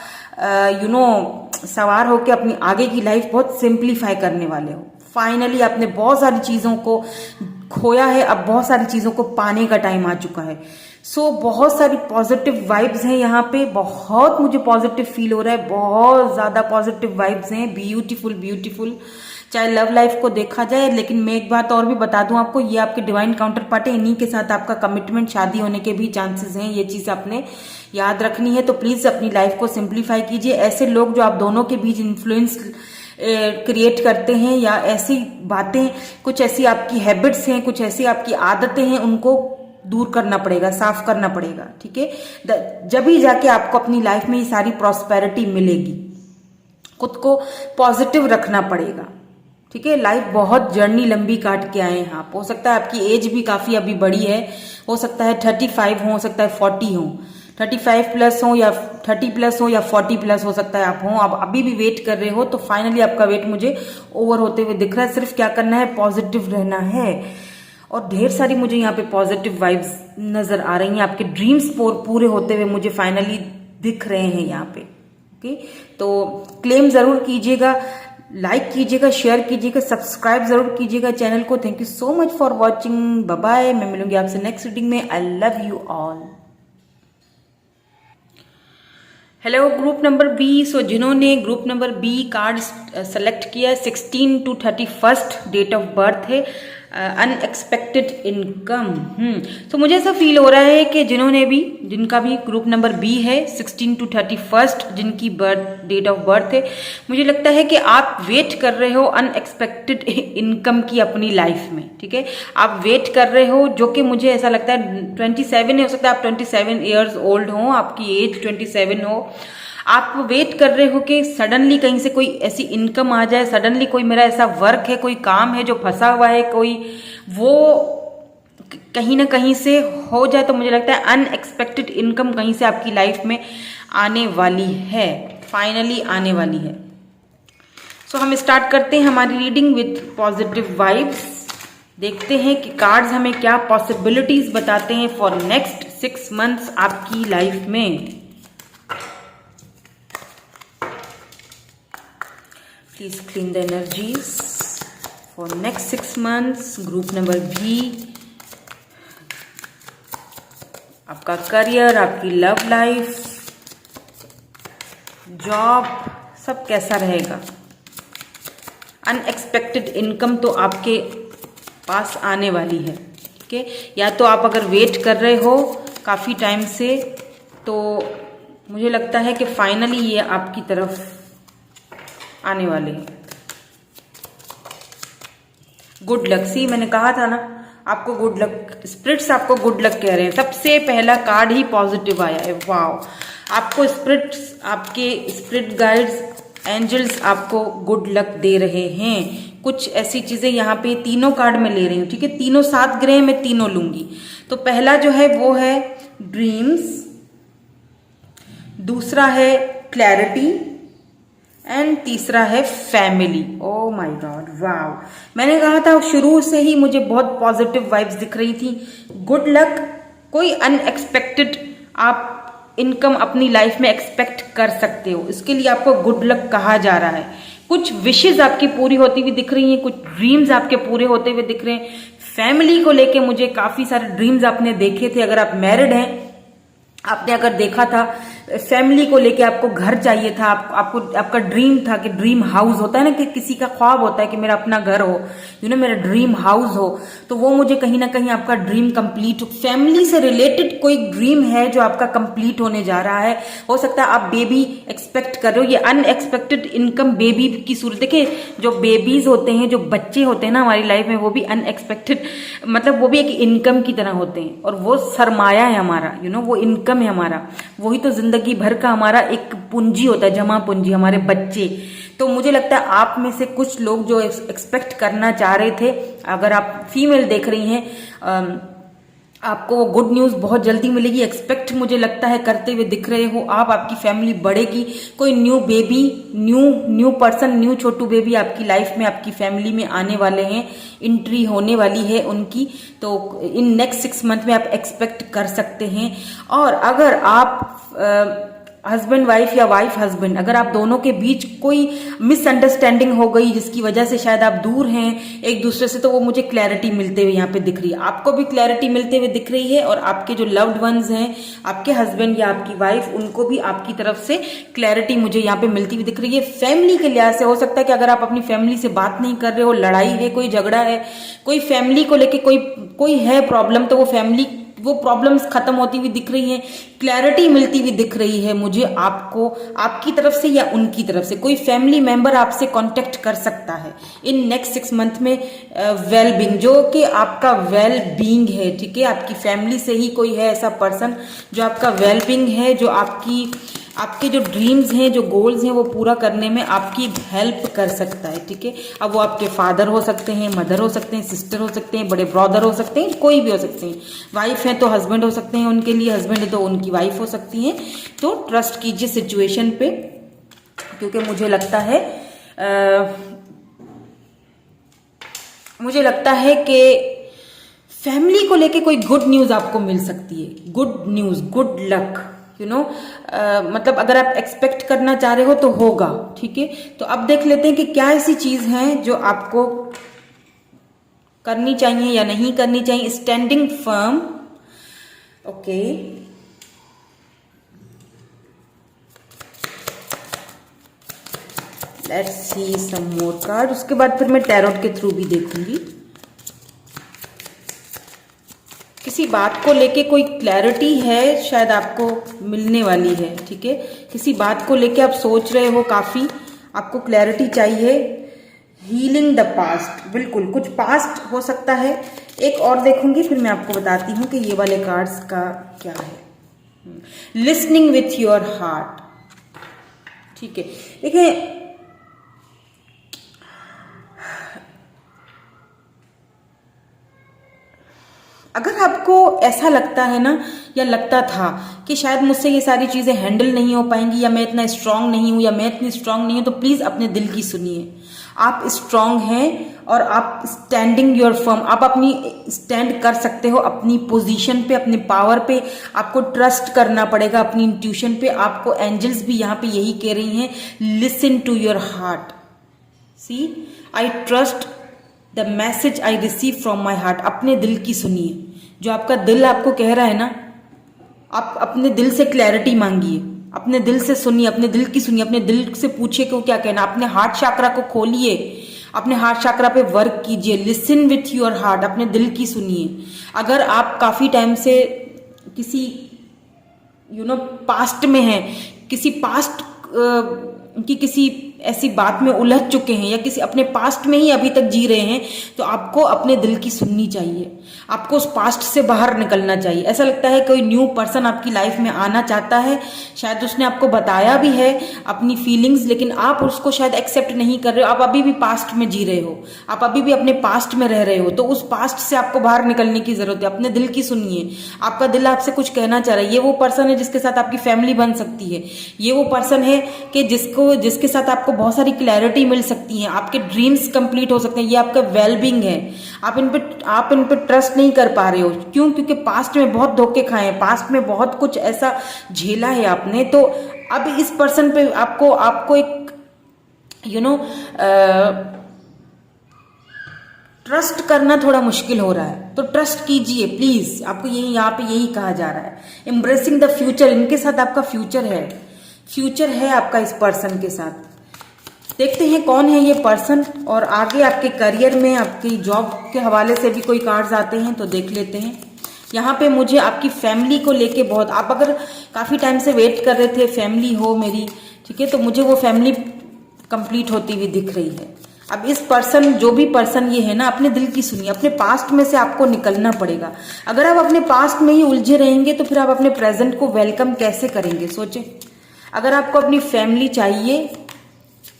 सवार होकर अपनी आगे की लाइफ बहुत सिंप्लीफाई करने वाले हो। फाइनली आपने बहुत सारी चीजों को खोया है, अब बहुत सारी चीजों को पाने का टाइम आ चुका है। सो बहुत सारी पॉजिटिव वाइब्स हैं यहाँ पे, बहुत मुझे पॉजिटिव फील हो रहा है, बहुत ज्यादा पॉजिटिव वाइब्स हैं। ब्यूटीफुल ब्यूटीफुल, चाहे लव लाइफ को देखा जाए। लेकिन मैं एक बात और भी बता दूं आपको, ये आपके डिवाइन काउंटर पार्ट है, इन्हीं के साथ आपका कमिटमेंट, शादी होने के भी चांसेस हैं। ये चीज आपने याद रखनी है। तो प्लीज अपनी लाइफ को सिंप्लीफाई कीजिए। ऐसे लोग जो आप दोनों के बीच इन्फ्लुएंस क्रिएट करते हैं, या ऐसी बातें, कुछ ऐसी आपकी हैबिट्स हैं, कुछ ऐसी आपकी आदतें हैं, उनको दूर करना पड़ेगा, साफ करना पड़ेगा, ठीक है। जब ही जाके आपको अपनी लाइफ में ये सारी प्रॉस्पेरिटी मिलेगी। खुद को पॉजिटिव रखना पड़ेगा, ठीक है। लाइफ बहुत जर्नी लंबी काट के आए हैं आप। हो सकता है आपकी एज भी काफी अभी बड़ी है, हो सकता है 35 हो सकता है 40 हो, 35 प्लस हो या 30 प्लस हो या 40 प्लस हो सकता है आप हो। आप अभी भी वेट कर रहे हो, तो फाइनली आपका वेट मुझे ओवर होते हुए दिख रहा है। सिर्फ क्या करना है, पॉजिटिव रहना है। और ढेर सारी मुझे यहाँ पे पॉजिटिव वाइब्स नजर आ रही हैं। आपके ड्रीम्स पूरे होते हुए मुझे फाइनली दिख रहे हैं यहाँ पे, ओके। तो क्लेम जरूर कीजिएगा, लाइक कीजिएगा, शेयर कीजिएगा, सब्सक्राइब जरूर कीजिएगा चैनल को। Thank you so much for watching, bye bye. मैं मिलूंगी आपसे नेक्स्ट रीडिंग में। I love you all. Hello group number B. So जिन्होंने group number B card select किया, 16 to 31 डेट ऑफ बर्थ है, अनएक्सपेक्टेड इनकम। तो मुझे ऐसा फील हो रहा है कि जिनका भी ग्रुप नंबर बी है, 16 to 31 जिनकी डेट ऑफ बर्थ है, मुझे लगता है कि आप वेट कर रहे हो अनएक्सपेक्टेड इनकम की अपनी लाइफ में, ठीक है। आप वेट कर रहे हो, जो कि मुझे ऐसा लगता है 27 हो सकता है आप 27 ईयर्स ओल्ड हो, आपकी एज 27 हो। आप वेट कर रहे हो कि सडनली कहीं से कोई ऐसी इनकम आ जाए, सडनली कोई मेरा ऐसा वर्क है, कोई काम है जो फंसा हुआ है, कोई वो कहीं ना कहीं से हो जाए। तो मुझे लगता है अनएक्सपेक्टेड इनकम कहीं से आपकी लाइफ में आने वाली है, फाइनली आने वाली है। सो हम स्टार्ट करते हैं हमारी रीडिंग विथ पॉजिटिव वाइब्स। देखते हैं कि कार्ड्स हमें क्या पॉसिबिलिटीज बताते हैं फॉर नेक्स्ट 6 मंथ्स आपकी लाइफ में। Please clean the energies for next 6 months. Group number B, आपका करियर, आपकी लव लाइफ, जॉब, सब कैसा रहेगा। अनएक्सपेक्टेड इनकम तो आपके पास आने वाली है, ठीक है। या तो आप अगर वेट कर रहे हो काफी टाइम से, तो मुझे लगता है कि फाइनली ये आपकी तरफ आने वाले हैं। गुड लक, सी मैंने कहा था ना आपको गुड लक, स्पिरिट्स आपको गुड लक कह रहे हैं। सबसे पहला कार्ड ही पॉजिटिव आया है, वाओ। आपको स्पिरिट्स, आपके स्पिरिट गाइड्स, एंजल्स आपको गुड लक दे रहे हैं। कुछ ऐसी चीजें यहाँ पे तीनों कार्ड में ले रही हूँ, ठीक है। तीनों 7 ग्रह में तीनों लूंगी। तो पहला जो है वो है ड्रीम्स, दूसरा है क्लैरिटी, एंड तीसरा है फैमिली। ओ माय गॉड, वाव। मैंने कहा था शुरू से ही मुझे बहुत पॉजिटिव वाइब्स दिख रही थी। गुड लक, कोई अनएक्सपेक्टेड आप इनकम अपनी लाइफ में एक्सपेक्ट कर सकते हो, इसके लिए आपको गुड लक कहा जा रहा है। कुछ विशेष आपकी पूरी होती हुई दिख रही हैं, कुछ ड्रीम्स आपके पूरे होते हुए दिख रहे हैं। फैमिली को लेके मुझे काफी सारे ड्रीम्स आपने देखे थे। अगर आप मैरिड हैं, आपने अगर देखा था फैमिली को लेके आपको घर चाहिए था, आपको आपका ड्रीम था कि ड्रीम हाउस होता है ना, कि किसी का ख्वाब होता है कि मेरा अपना घर हो, मेरा ड्रीम हाउस हो, तो वो मुझे कहीं ना कहीं आपका ड्रीम कंप्लीट हो। फैमिली से रिलेटेड कोई ड्रीम है जो आपका कंप्लीट होने जा रहा है। हो सकता है आप बेबी एक्सपेक्ट कर रहे हो, ये अनएक्सपेक्टेड इनकम बेबी की सूरत। देखिए जो बेबीज होते हैं, जो बच्चे होते हैं ना हमारी लाइफ में, वो भी अनएक्सपेक्टेड, मतलब वो भी एक इनकम की तरह होते हैं, और वो सरमाया है हमारा, वो इनकम है हमारा, वही तो जिंदगी भर का हमारा एक पूंजी होता है, जमा पूंजी, हमारे बच्चे। तो मुझे लगता है आप में से कुछ लोग जो एक्सपेक्ट करना चाह रहे थे, अगर आप फीमेल देख रही हैं, आपको वो गुड न्यूज बहुत जल्दी मिलेगी। एक्सपेक्ट मुझे लगता है करते हुए दिख रहे हो आप, आपकी फैमिली बढ़ेगी, कोई new baby, new person, new छोटू बेबी आपकी लाइफ में, आपकी फैमिली में आने वाले हैं, एंट्री होने वाली है उनकी। तो इन नेक्स्ट 6 मंथ में आप एक्सपेक्ट कर सकते हैं। और अगर आप हस्बैंड वाइफ या वाइफ हस्बैंड, अगर आप दोनों के बीच कोई मिसअंडरस्टैंडिंग हो गई जिसकी वजह से शायद आप दूर हैं एक दूसरे से, तो वो मुझे क्लैरिटी मिलते हुए यहाँ पे दिख रही है, आपको भी क्लैरिटी मिलते हुए दिख रही है, और आपके जो लव्ड वंस हैं, आपके हस्बैंड या आपकी वाइफ, उनको भी आपकी तरफ से क्लैरिटी मुझे यहाँ पे मिलती हुई दिख रही है। फैमिली के लिहाज से हो सकता है कि अगर आप अपनी फैमिली से बात नहीं कर रहे हो, लड़ाई है, कोई झगड़ा है, कोई फैमिली को लेके कोई है प्रॉब्लम, तो वो प्रॉब्लम्स खत्म होती हुई दिख रही हैं, क्लैरिटी मिलती हुई दिख रही है मुझे आपको, आपकी तरफ से या उनकी तरफ से। कोई फैमिली मेंबर आपसे कांटेक्ट कर सकता है इन नेक्स्ट 6 मंथ में, वेल बीइंग, जो कि आपका वेल बीइंग है, ठीक है। आपकी फैमिली से ही कोई है ऐसा पर्सन जो आपका वेल बीइंग है, जो आपके जो ड्रीम्स हैं, जो गोल्स हैं, वो पूरा करने में आपकी हेल्प कर सकता है, ठीक है। अब वो आपके फादर हो सकते हैं, मदर हो सकते हैं, सिस्टर हो सकते हैं, बड़े ब्रदर हो सकते हैं, कोई भी हो सकते हैं। वाइफ है तो हस्बैंड हो सकते हैं उनके लिए, हस्बैंड है तो उनकी वाइफ हो सकती हैं। तो ट्रस्ट कीजिए सिचुएशन पे, क्योंकि मुझे लगता है कि फैमिली को लेके कोई गुड न्यूज आपको मिल सकती है, गुड न्यूज, गुड लक, मतलब अगर आप एक्सपेक्ट करना चाह रहे हो तो होगा, ठीक है। तो अब देख लेते हैं कि क्या ऐसी चीज है जो आपको करनी चाहिए या नहीं करनी चाहिए। Standing firm, okay, let's see some more card, उसके बाद फिर मैं टैरोट के थ्रू भी देखूंगी। किसी बात को लेके कोई क्लैरिटी है, शायद आपको मिलने वाली है, ठीक है। किसी बात को लेके आप सोच रहे हो, काफी आपको क्लैरिटी चाहिए। हीलिंग द पास्ट, बिल्कुल कुछ पास्ट हो सकता है। एक और देखूंगी फिर मैं आपको बताती हूँ कि ये वाले कार्ड्स का क्या है। लिसनिंग विथ योर हार्ट, ठीक है। देखिए अगर आपको ऐसा लगता है ना, या लगता था कि शायद मुझसे ये सारी चीजें हैंडल नहीं हो पाएंगी, या मैं इतना स्ट्रांग नहीं हूं, या मैं इतनी स्ट्रांग नहीं हूं, तो प्लीज अपने दिल की सुनिए। आप स्ट्रांग हैं और आप स्टैंडिंग योर फर्म, आप अपनी स्टैंड कर सकते हो अपनी पोजीशन पे, अपने पावर पे। आपको ट्रस्ट करना पड़ेगा अपनी इंट्यूशन पे। आपको एंजल्स भी यहाँ पे यही कह रही हैं, listen to your heart, see I trust the message I receive from my heart. अपने दिल की सुनिए, जो आपका दिल आपको कह रहा है ना, आप अपने दिल से क्लैरिटी मांगिए, अपने दिल से सुनिए, अपने दिल की सुनिए, अपने दिल से पूछिए क्यों क्या कहना। अपने हार्ट चक्रा को खोलिए, अपने हार्ट चक्रा पे वर्क कीजिए। लिसन विथ योर हार्ट, अपने दिल की सुनिए। अगर आप काफी टाइम से किसी पास्ट में हैं, किसी पास्ट की किसी ऐसी बात में उलझ चुके हैं, या किसी अपने पास्ट में ही अभी तक जी रहे हैं, तो आपको अपने दिल की सुननी चाहिए। आपको उस पास्ट से बाहर निकलना चाहिए। ऐसा लगता है कोई न्यू पर्सन आपकी लाइफ में आना चाहता है, शायद उसने आपको बताया भी है अपनी फीलिंग्स, लेकिन आप उसको शायद एक्सेप्ट नहीं कर रहे हो। आप अभी भी पास्ट में जी रहे हो, आप अभी भी अपने पास्ट में रह रहे हो, तो उस पास्ट से आपको बाहर निकलने की जरूरत है। अपने दिल की सुनिए, आपका दिल आपसे कुछ कहना चाह रहा है। ये वो पर्सन है जिसके साथ आपकी फैमिली बन सकती है। ये वो पर्सन है कि जिसके साथ आपको बहुत सारी क्लैरिटी मिल सकती है, आपके ड्रीम्स कंप्लीट हो सकते हैं। ये आपका वेलबींग है। आप इन पे ट्रस्ट नहीं कर पा रहे हो, क्यों? क्योंकि पास्ट में बहुत धोखे खाए हैं, पास्ट में बहुत कुछ ऐसा झेला है आपने। तो अब इस पर्सन पे आपको एक ट्रस्ट करना थोड़ा मुश्किल हो रहा है, तो ट्रस्ट कीजिए प्लीज। आपको यही यहाँ पे यही कहा जा रहा है, एम्ब्रेसिंग द फ्यूचर। इनके साथ आपका फ्यूचर है आपका इस पर्सन के साथ। देखते हैं कौन है ये पर्सन, और आगे आपके करियर में, आपकी जॉब के हवाले से भी कोई कार्ड्स आते हैं तो देख लेते हैं। यहाँ पे मुझे आपकी फैमिली को लेके बहुत, आप अगर काफी टाइम से वेट कर रहे थे फैमिली हो मेरी, ठीक है, तो मुझे वो फैमिली कंप्लीट होती हुई दिख रही है। अब इस पर्सन, जो भी पर्सन ये है ना, अपने दिल की सुनिए। अपने पास्ट में से आपको निकलना पड़ेगा। अगर आप अपने पास्ट में ही उलझे रहेंगे तो फिर आप अपने प्रेजेंट को वेलकम कैसे करेंगे, सोचें। अगर आपको अपनी फैमिली चाहिए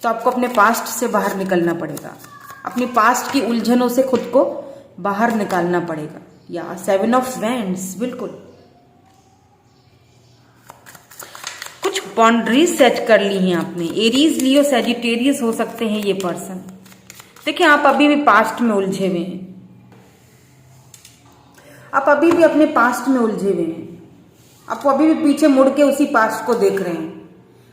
तो आपको अपने पास्ट से बाहर निकलना पड़ेगा, अपनी पास्ट की उलझनों से खुद को बाहर निकालना पड़ेगा। या 7 ऑफ वैंड्स, बिल्कुल कुछ बाउंड्रीज सेट कर ली हैं आपने। एरीज, लियो, सैजिटेरियस हो सकते हैं ये पर्सन। देखिए, आप अभी भी पास्ट में उलझे हुए हैं, आप अभी भी अपने पास्ट में उलझे हुए हैं, आपको अभी भी पीछे मुड़ के उसी पास्ट को देख रहे हैं।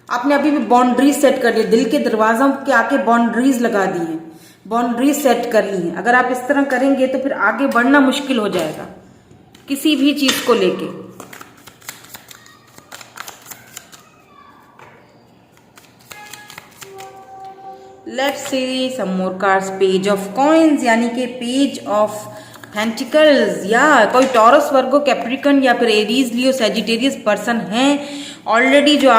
आपने अभी भी बाउंड्रीज सेट कर ली, दिल के दरवाजों के आके बाउंड्रीज लगा दी है, बाउंड्रीज सेट कर ली है। अगर आप इस तरह करेंगे तो फिर आगे बढ़ना मुश्किल हो जाएगा किसी भी चीज को लेके। Let's see some more cards. Page of coins, यानी कि पेज ऑफ पेंटिकल्स, या कोई टॉरस, वर्गो, कैप्रिकन या फिर एरीज, लियो, सैजिटेरियस पर्सन है ऑलरेडी, जो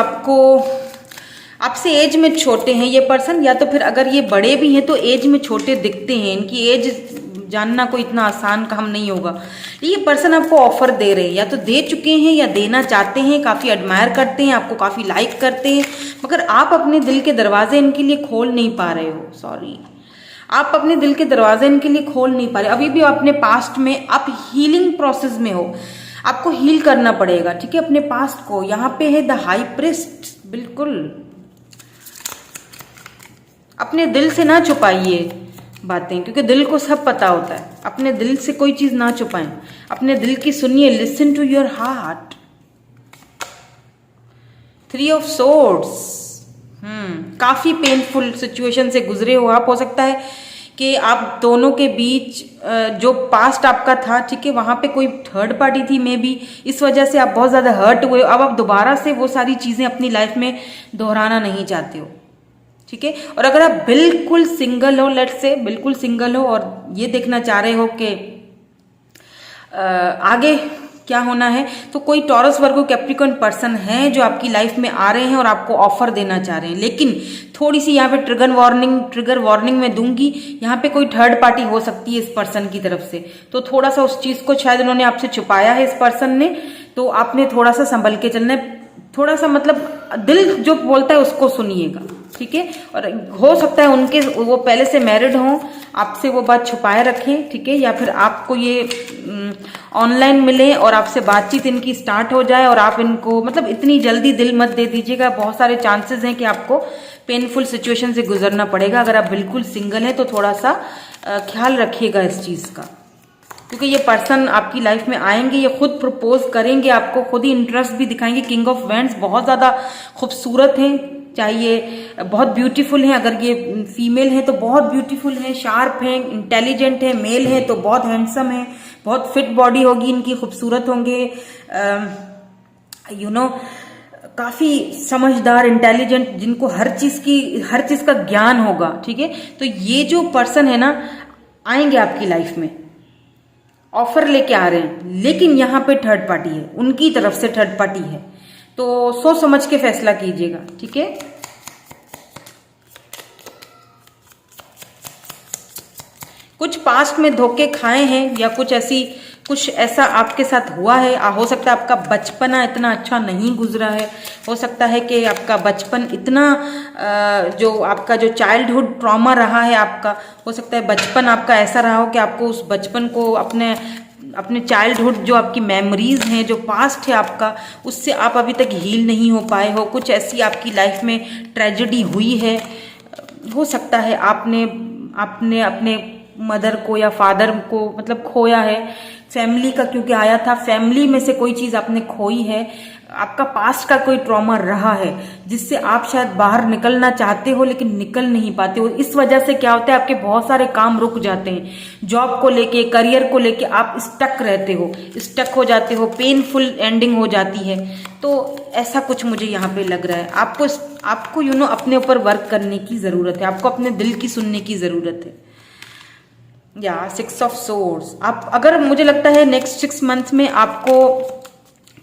आपसे एज में छोटे हैं ये पर्सन, या तो फिर अगर ये बड़े भी हैं तो एज में छोटे दिखते हैं। इनकी एज जानना कोई इतना आसान काम नहीं होगा। ये पर्सन आपको ऑफर दे रहे हैं, या तो दे चुके हैं या देना चाहते हैं, काफी एडमायर करते हैं आपको, काफी लाइक करते हैं, मगर आप अपने दिल के दरवाजे इनके लिए खोल नहीं पा रहे हो। सॉरी, आप अपने दिल के दरवाजे इनके लिए खोल नहीं पा रहे। अभी भी अपने पास्ट में आप हीलिंग प्रोसेस में हो, आपको हील करना पड़ेगा, ठीक है, अपने पास्ट को। यहाँ पे है द हाई प्रिस्ट, बिल्कुल अपने दिल से ना छुपाइए बातें, क्योंकि दिल को सब पता होता है। अपने दिल से कोई चीज ना छुपाएं, अपने दिल की सुनिए। Listen to your heart. 3 of swords, काफी पेनफुल सिचुएशन से गुजरे हो आप। हो सकता है कि आप दोनों के बीच जो पास्ट आपका था, ठीक है, वहां पे कोई थर्ड पार्टी थी मे बी, इस वजह से आप बहुत ज्यादा हर्ट हुए। अब आप दोबारा से वो सारी चीजें अपनी लाइफ में दोहराना नहीं चाहते हो, ठीक है। और अगर आप बिल्कुल सिंगल हो, लेट्स से बिल्कुल सिंगल हो, और ये देखना चाह रहे हो कि आगे क्या होना है, तो कोई टॉरस, वर्गो, कैप्रिकॉर्न पर्सन है जो आपकी लाइफ में आ रहे हैं और आपको ऑफर देना चाह रहे हैं। लेकिन थोड़ी सी यहाँ पे ट्रिगर वार्निंग में दूंगी, यहाँ पे कोई थर्ड पार्टी हो सकती है इस पर्सन की तरफ से, तो थोड़ा सा उस चीज को शायद उन्होंने आपसे छुपाया है इस पर्सन ने, तो आपने थोड़ा सा संभल के चलना है। थोड़ा सा मतलब दिल जो बोलता है उसको सुनिएगा, ठीक है। और हो सकता है वो पहले से मैरिड हों, आपसे वो बात छुपाए रखें, ठीक है, या फिर आपको ये ऑनलाइन मिले और आपसे बातचीत इनकी स्टार्ट हो जाए और आप इनको, मतलब इतनी जल्दी दिल मत दे दीजिएगा। बहुत सारे चांसेस हैं कि आपको पेनफुल सिचुएशन से गुजरना पड़ेगा। अगर आप बिल्कुल सिंगल हैं तो थोड़ा सा ख्याल रखिएगा इस चीज का, क्योंकि ये पर्सन आपकी लाइफ में आएंगे, ये खुद प्रपोज करेंगे आपको, खुद ही इंटरेस्ट भी दिखाएंगे। किंग ऑफ वैंड्स बहुत ज्यादा खूबसूरत हैं, चाहिए बहुत ब्यूटीफुल हैं। अगर ये फीमेल है तो बहुत ब्यूटीफुल है, शार्प हैं, इंटेलिजेंट है। मेल है तो बहुत हैंडसम है, बहुत फिट बॉडी होगी इनकी, खूबसूरत होंगे, काफी समझदार, इंटेलिजेंट, जिनको हर चीज का ज्ञान होगा, ठीक है। तो ये जो पर्सन है ना, आएंगे आपकी लाइफ में, ऑफर लेके आ रहे हैं, लेकिन यहाँ पे थर्ड पार्टी है, उनकी तरफ से थर्ड पार्टी है, तो सोच समझ के फैसला कीजिएगा, ठीक है। कुछ पास्ट में धोखे खाए हैं या कुछ ऐसा आपके साथ हुआ है। हो सकता है आपका बचपना इतना अच्छा नहीं गुजरा है, हो सकता है कि आपका बचपन इतना जो आपका जो चाइल्डहुड ट्रॉमा रहा है आपका, हो सकता है बचपन आपका ऐसा रहा हो कि आपको उस बचपन को अपने चाइल्डहुड जो आपकी मेमोरीज हैं, जो पास्ट है आपका, उससे आप अभी तक हील नहीं हो पाए हो। कुछ ऐसी आपकी लाइफ में ट्रेजेडी हुई है, हो सकता है आपने अपने मदर को या फादर को मतलब खोया है, फैमिली का क्योंकि आया था, फैमिली में से कोई चीज आपने खोई है, आपका पास्ट का कोई ट्रॉमा रहा है जिससे आप शायद बाहर निकलना चाहते हो लेकिन निकल नहीं पाते हो। इस वजह से क्या होता है, आपके बहुत सारे काम रुक जाते हैं। जॉब को लेके, करियर को लेके आप स्टक रहते हो, स्टक हो जाते हो, पेनफुल एंडिंग हो जाती है। तो ऐसा कुछ मुझे यहाँ पे लग रहा है। आपको अपने ऊपर वर्क करने की जरूरत है, आपको अपने दिल की सुनने की जरूरत है। या 6 ऑफ सोर्ड्स, आप अगर मुझे लगता है नेक्स्ट 6 मंथ में आपको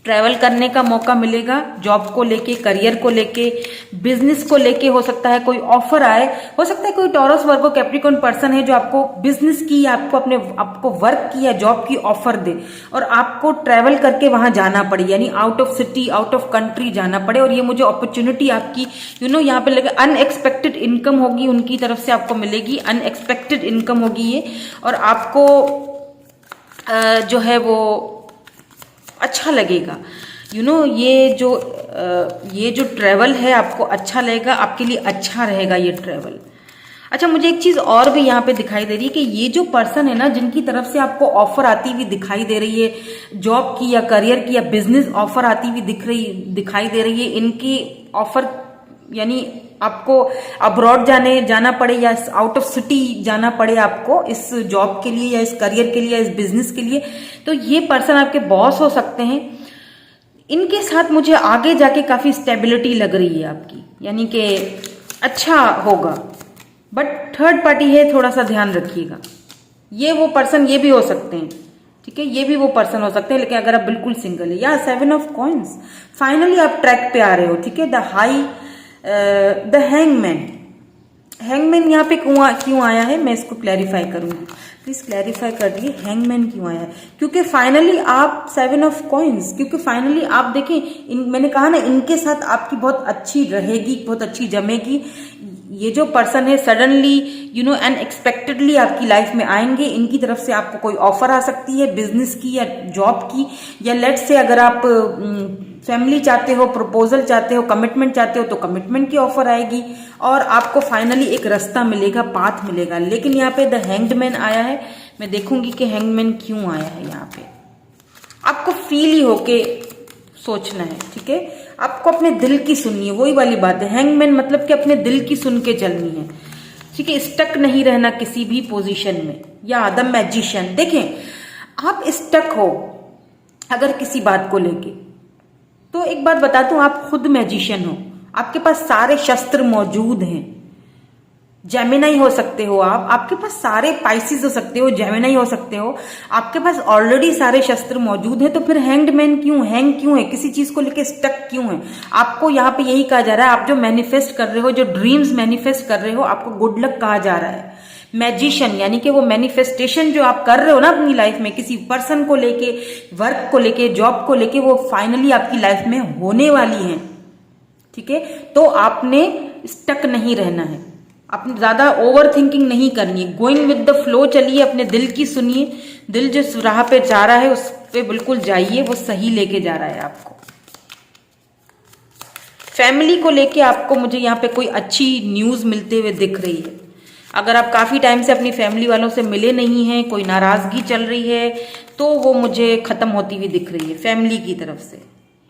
ट्रैवल करने का मौका मिलेगा, जॉब को लेके, करियर को लेके, बिजनेस को लेके। हो सकता है कोई ऑफर आए, हो सकता है कोई टॉरस वर्गो कैप्रिकॉर्न पर्सन है जो आपको बिजनेस की या आपको वर्क की या जॉब की ऑफर दे और आपको ट्रैवल करके वहां जाना पड़े, यानी out of city, out of country जाना पड़े। और ये मुझे अपॉर्चुनिटी आपकी यहाँ पे लगे, अनएक्सपेक्टेड इनकम होगी उनकी तरफ से आपको मिलेगी, अनएक्सपेक्टेड इनकम होगी ये। और आपको जो है वो अच्छा लगेगा। ये जो ट्रैवल है आपको अच्छा लगेगा, आपके लिए अच्छा रहेगा ये ट्रैवल। अच्छा, मुझे एक चीज और भी यहाँ पे दिखाई दे रही है कि ये जो पर्सन है ना, जिनकी तरफ से आपको ऑफर आती हुई दिखाई दे रही है, जॉब की या करियर की या बिजनेस ऑफर आती हुई दिखाई दे रही है, इनकी ऑफर यानी आपको अब्रॉड जाना पड़े या आउट ऑफ सिटी जाना पड़े आपको इस जॉब के लिए या इस करियर के लिए या इस बिजनेस के लिए, तो ये पर्सन आपके बॉस हो सकते हैं। इनके साथ मुझे आगे जाके काफी स्टेबिलिटी लग रही है आपकी, यानी कि अच्छा होगा। बट थर्ड पार्टी है, थोड़ा सा ध्यान रखिएगा। ये वो पर्सन ये भी हो सकते हैं, ठीक है, ये भी वो पर्सन हो सकते हैं। लेकिन अगर आप बिल्कुल सिंगल है, या 7 ऑफ कॉइंस, फाइनली आप ट्रैक पे आ रहे हो, ठीक है। द हैंगमैन यहाँ पे क्यों आया है, मैं इसको क्लैरिफाई करूंगी, प्लीज क्लैरिफाई कर दिए हैंगमैन क्यों आया है। क्योंकि फाइनली आप 7 ऑफ कॉइंस, क्योंकि फाइनली आप देखें, मैंने कहा ना, इनके साथ आपकी बहुत अच्छी रहेगी, बहुत अच्छी जमेगी। ये जो पर्सन है सडनली अनएक्सपेक्टेडली आपकी लाइफ में आएंगे। इनकी तरफ से आपको कोई ऑफर आ सकती है बिजनेस की या जॉब की, या लेट्स से अगर आप फैमिली चाहते हो, प्रपोजल चाहते हो, कमिटमेंट चाहते हो, तो कमिटमेंट की ऑफर आएगी और आपको फाइनली एक रास्ता मिलेगा, पाथ मिलेगा। लेकिन यहाँ पे द हैंग्ड मैन आया है, मैं देखूंगी कि हैंगमैन क्यों आया है यहाँ पे। आपको फील ही होके सोचना है, ठीक है, आपको अपने दिल की सुननी है, वही वाली बात है। हैंगमैन मतलब कि अपने दिल की सुन के चलनी है, ठीक है, स्टक नहीं रहना किसी भी पोजीशन में। या द मैजिशियन, देखें आप स्टक हो अगर किसी बात को लेके, तो एक बात बता दूं, आप खुद मैजिशियन हो, आपके पास सारे शस्त्र मौजूद हैं। जेमिनाई हो सकते हो आप, आपके पास सारे पाइसिस हो सकते हो, जेमिनाई हो सकते हो, आपके पास ऑलरेडी सारे शस्त्र मौजूद हैं। तो फिर हैंग्ड मैन क्यों, हैंग क्यों है, किसी चीज को लेके स्टक क्यों है? आपको यहाँ पे यही कहा जा रहा है, आप जो मैनिफेस्ट कर रहे हो, जो ड्रीम्स मैनिफेस्ट कर रहे हो, आपको गुड लक कहा जा रहा है। मैजिशियन यानी कि वो मैनिफेस्टेशन जो आप कर रहे हो ना अपनी लाइफ में, किसी पर्सन को लेके, वर्क को लेके, जॉब को लेके, वो फाइनली आपकी लाइफ में होने वाली है, ठीक है। तो आपने स्टक नहीं रहना है, आपने ज्यादा ओवर थिंकिंग नहीं करनी है, गोइंग विद द फ्लो चलिए, अपने दिल की सुनिए, दिल जिस राह पे जा रहा है उस पे बिल्कुल जाइए, वो सही लेके जा रहा है आपको। फैमिली को लेके आपको मुझे यहाँ पे कोई अच्छी न्यूज मिलते हुए दिख रही है। अगर आप काफी टाइम से अपनी फैमिली वालों से मिले नहीं हैं, कोई नाराजगी चल रही है, तो वो मुझे खत्म होती हुई दिख रही है फैमिली की तरफ से।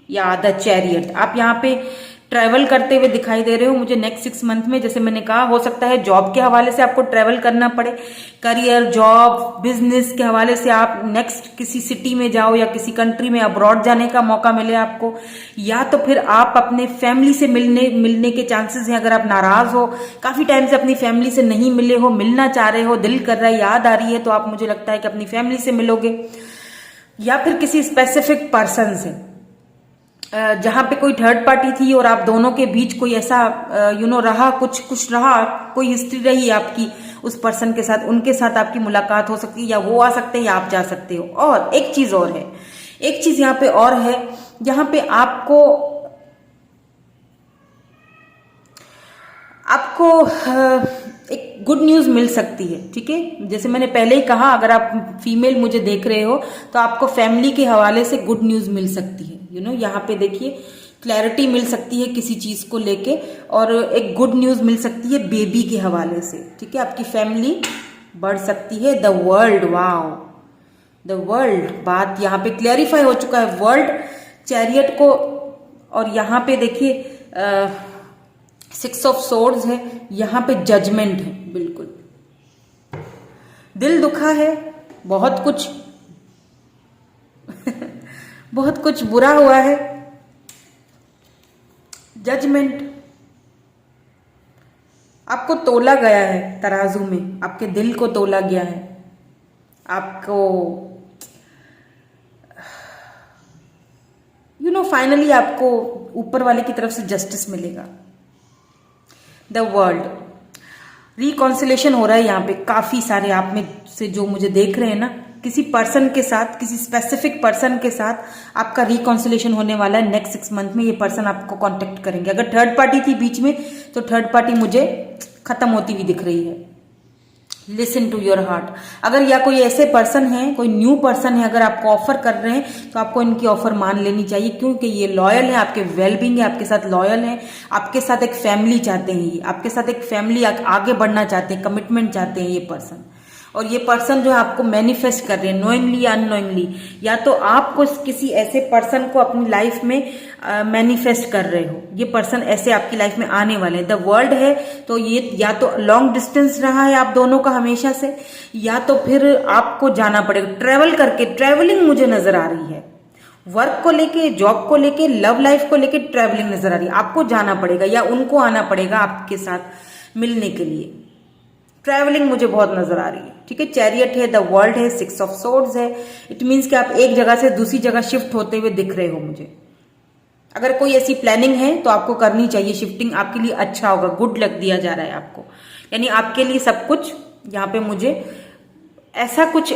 या द चैरियट, आप यहाँ पे ट्रैवल करते हुए दिखाई दे रहे हो मुझे नेक्स्ट 6 मंथ में। जैसे मैंने कहा, हो सकता है जॉब के हवाले से आपको ट्रैवल करना पड़े, करियर, जॉब, बिजनेस के हवाले से आप नेक्स्ट किसी सिटी में जाओ या किसी कंट्री में अब्रॉड जाने का मौका मिले आपको, या तो फिर आप अपने फैमिली से मिलने के चांसेस हैं। अगर आप नाराज हो, काफी टाइम से अपनी फैमिली से नहीं मिले हो, मिलना चाह रहे हो, दिल कर रहा है, याद आ रही है, तो आप, मुझे लगता है कि अपनी फैमिली से मिलोगे। या फिर किसी स्पेसिफिक पर्सन से, जहां पे कोई थर्ड पार्टी थी और आप दोनों के बीच कोई ऐसा रहा, कुछ रहा, कोई हिस्ट्री रही आपकी उस पर्सन के साथ, उनके साथ आपकी मुलाकात हो सकती है, या वो आ सकते हैं या आप जा सकते हो। और एक चीज और है, एक चीज यहाँ पे और है, यहाँ पे आपको एक गुड न्यूज मिल सकती है, ठीक है। जैसे मैंने पहले ही कहा, अगर आप फीमेल मुझे देख रहे हो तो आपको फैमिली के हवाले से गुड न्यूज मिल सकती है। यहाँ पे देखिए क्लैरिटी मिल सकती है किसी चीज को लेके, और एक गुड न्यूज मिल सकती है बेबी के हवाले से, ठीक है। आपकी फैमिली बढ़ सकती है। The world, wow, the world, बात यहाँ पे क्लैरिफाई हो चुका है। वर्ल्ड, चैरियट को, और यहाँ पे देखिए 6 ऑफ सोर्ड्स है, यहाँ पे जजमेंट है। बिल्कुल दिल दुखा है, बहुत कुछ बहुत कुछ बुरा हुआ है। जजमेंट, आपको तोला गया है तराजू में, आपके दिल को तोला गया है, आपको फाइनली आपको ऊपर वाले की तरफ से जस्टिस मिलेगा। द वर्ल्ड, रिकॉन्सिलेशन हो रहा है यहाँ पे। काफी सारे आप में से जो मुझे देख रहे हैं ना, किसी पर्सन के साथ, किसी स्पेसिफिक पर्सन के साथ आपका रिकॉन्सिलेशन होने वाला है नेक्स्ट 6 मंथ में। ये पर्सन आपको कांटेक्ट करेंगे। अगर थर्ड पार्टी थी बीच में, तो थर्ड पार्टी मुझे खत्म होती हुई दिख रही है। Listen to your heart. अगर या कोई ऐसे पर्सन है, कोई न्यू पर्सन है, अगर आपको ऑफर कर रहे हैं, तो आपको इनकी ऑफर मान लेनी चाहिए, क्योंकि ये लॉयल है, आपके वेलबींग है, आपके साथ लॉयल है, आपके साथ एक फैमिली चाहते हैं, ये आपके साथ एक फैमिली आगे बढ़ना चाहते हैं, कमिटमेंट चाहते हैं ये पर्सन। और ये पर्सन जो है आपको मैनिफेस्ट कर रहे हैं, नोइंगली या अननोइंगली। या तो आपको किसी ऐसे पर्सन को अपनी लाइफ में मैनिफेस्ट कर रहे हो, ये पर्सन ऐसे आपकी लाइफ में आने वाले हैं। द वर्ल्ड है, तो ये या तो लॉन्ग डिस्टेंस रहा है आप दोनों का हमेशा से, या तो फिर आपको जाना पड़ेगा ट्रेवल करके। ट्रेवलिंग मुझे नजर आ रही है, वर्क को लेके, जॉब को लेके, लव लाइफ को लेके ट्रेवलिंग नजर आ रही है। आपको जाना पड़ेगा या उनको आना पड़ेगा आपके साथ मिलने के लिए। ट्रैवलिंग मुझे बहुत नजर आ रही है। ठीक है, चैरियट है, द वर्ल्ड है, 6 ऑफ सोर्ड्स है। इट मीन्स कि आप एक जगह से दूसरी जगह शिफ्ट होते हुए दिख रहे हो मुझे। अगर कोई ऐसी प्लानिंग है तो आपको करनी चाहिए शिफ्टिंग, आपके लिए अच्छा होगा, गुड लक दिया जा रहा है आपको। यानी आपके लिए सब कुछ यहाँ पे मुझे ऐसा कुछ,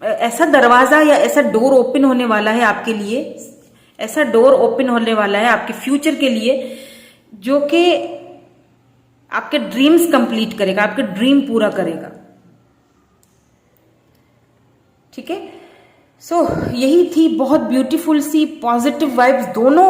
ऐसा दरवाजा या ऐसा डोर ओपन होने वाला है आपके लिए, ऐसा डोर ओपन होने वाला है आपके फ्यूचर के लिए, जो कि आपके ड्रीम्स कंप्लीट करेगा, आपके ड्रीम पूरा करेगा। ठीक है, सो यही थी बहुत ब्यूटीफुल सी पॉजिटिव वाइब्स। दोनों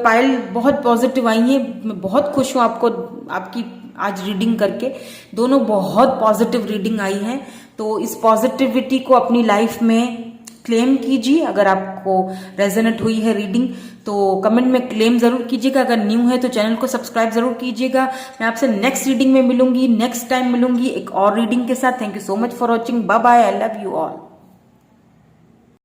पायल बहुत पॉजिटिव आई हैं। मैं बहुत खुश हूं आपको, आपकी आज रीडिंग करके। दोनों बहुत पॉजिटिव रीडिंग आई हैं, तो इस पॉजिटिविटी को अपनी लाइफ में क्लेम कीजिए। अगर आपको रेजोनेट हुई है रीडिंग तो कमेंट में क्लेम जरूर कीजिएगा। अगर न्यू है तो चैनल को सब्सक्राइब जरूर कीजिएगा। मैं आपसे नेक्स्ट रीडिंग में मिलूंगी, नेक्स्ट टाइम मिलूंगी एक और रीडिंग के साथ। Thank you so much for watching. Bye bye, I love you all.